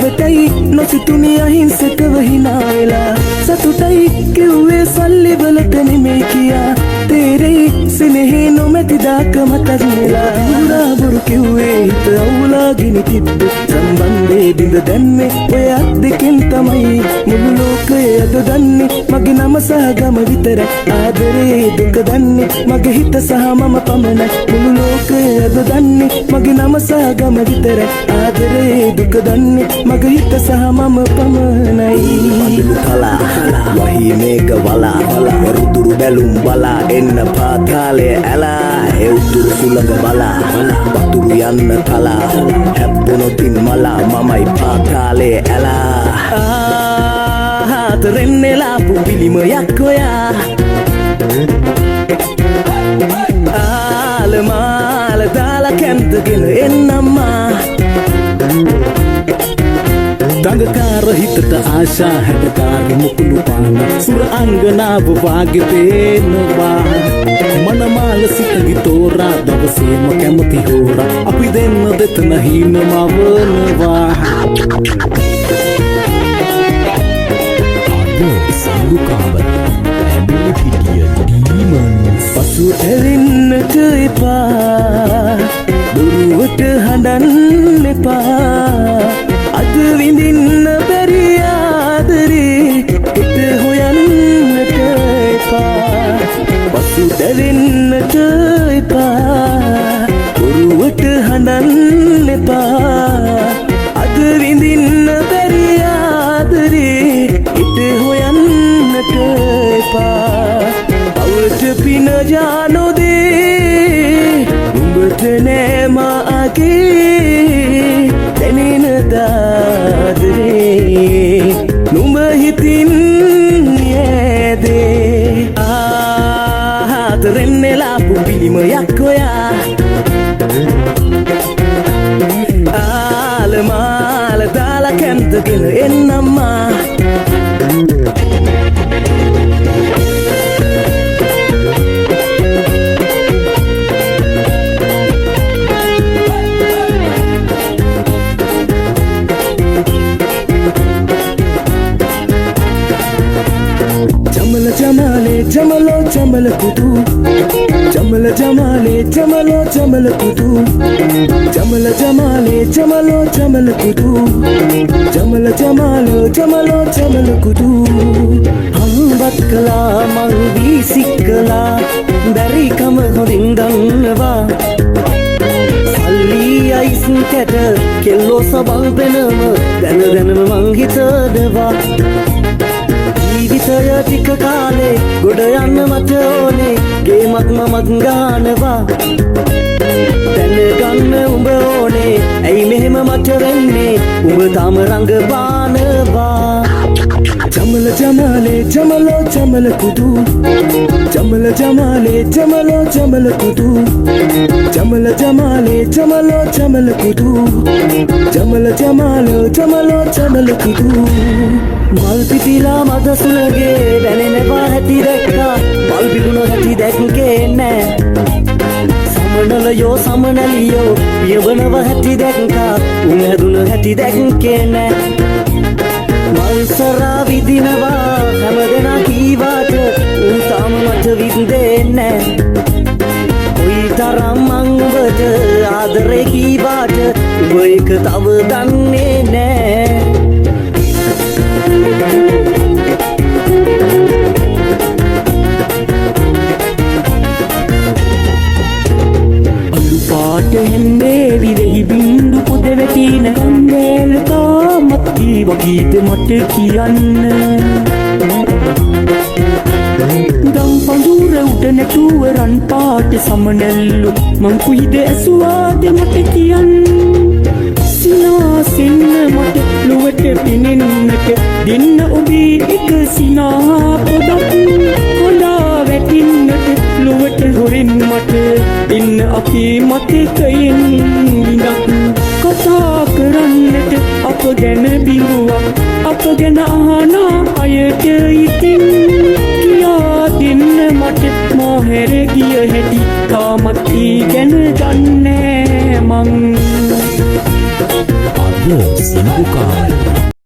අදටයි නොසිතුනි අහිංසකව hina වෙලා සතුටයි කිව්වේ සල්ලි වලට නෙමෙයි කියා තේරෙයි සෙනෙහි නොමැති දාක මතක් වෙලා උරාබුරු කිව්වේ හිත අවුලා ගිනි තිබ්බ සම්බන්ධේ බිඳ දැම්මේ ඔය අත් දෙකෙන් තමයි මුළු ලෝකය අද දන්නේ මගේ නම සහ ගම විතර ආදරේ දුක දන්නේ මගේ හිත සහ මම පමණයි මුළු ලෝකය අද දන්නේ මගේ නම සහ ගම විතර ආදරේ දුක දන්නේ මගේ හිත සහ මම පමණයි කලා වහී මේක වලා වරුදුරු බැලුම් බලා එන්න පාතාලේ ඇලා ඒ උතුරු සුළඟ බලා වතුරු යන්න කලා හැප්පුණොතින් මලා මමයි පාතාලේ ඇලා ආතරෙන්නේ ලාපු පිළිමයක් ඔයා ආලමාල දාලා කැම්තගෙන එන්නම්මා දඟකාර හිතට ආශා හැඩකාර මුකුළු පාන සුර අංගනාව වාගේ පේනවා මනමාල සිතගි තෝරා දවසේම කැමති හෝරා අපි දෙන්න දෙතන හිනමවනවා පසු ඇරෙන්නට එපා දුරුවට හඬන්න එපා අද විඳින්න බැරි ආදරේ හිත හොයන්නට එපා පසු ඇරෙන්නට එපා දුරුවට හඬන්න එපා අද විඳින්න බැරි ආදරේ හිත හොයන්නට එපා පවට පින ජානෝදේ උඹට නෑ මාගේ දැනෙන දාදරේ නුඹ හිතින් යෑදේ ආතරෙන්නේ ලාපු පිළිමයක් ඔයා ආලමාල දාලා කැම්තගෙන එන්නම්මා जमाले जमलो जमल कुदू जमल जमाले जमलो जमल कुदू जमल जमाले जमलो जमल कुदू जमल जमालो जमलो जमल कुदू हम बत्कला मं बीसिकला दरी कम होदिन दन्නවා සල්ලි අයිස් කැට කෙල්ලෝ සබල් වෙනම දැන දැනම මං හිතනවා ජීවිතය ටික කාලේ ගොඩ යන්න මට ඕනේ ගේමක් මමත් ගානවා දැනගන්න උඹ ඕනේ ඇයි මෙහෙම මට වෙන්නේ උඹ තාම රඟපානවා जमल जमाले जमलो जमल कुदू जमल जमाले जमलो जमल कुदू जमल जमाले जमलो जमल कुदू जमल जमालो जमलो जमल कुदू මල් පිපිලා මද සුළගේ දැනෙනවා හැටි දැක්කා මල් පිපුණු හැටි දැක්කේ නෑ සමනලයෝ සමනලියෝ පියවනව හැටි දැක්කා උන් හැදුන හැටි දැක්කේ නෑ මල් සරා විදිනවා හැමදෙනා කීවාට උන් තාම මට විඳේ නෑ කොයි තරම් මං ඔබට ආදරේ කීවාට ඔබ ඒක තව දන්නේ නෑ අලු පාට හෙන්නේ විරහි බින්දු පොද වැටින කන්දේල තාමත් කීවකීද මට කියන්න දම් පඳුර උඩ නැතුව රන් පාට සමනැල්ලු මං කුයිද ඇසුවාද මට කියන්න සිනාසෙන්න මට ලොවට පිනෙන්නට දෙන්න ඔබේ එක සිනා පොදක් හොඳා වැටින්නට ලොවට හොරෙන් මට එන්න අපේ මතකයෙන් විඳක් කතා කරන්නට අප ගැන බිඳුවක් අප ගැන අහනා අයට ඉතින් කියා දෙන්න මට මොහෙර ගිය හැටි තාමත් ගැන දන්නේ මං Sinbuka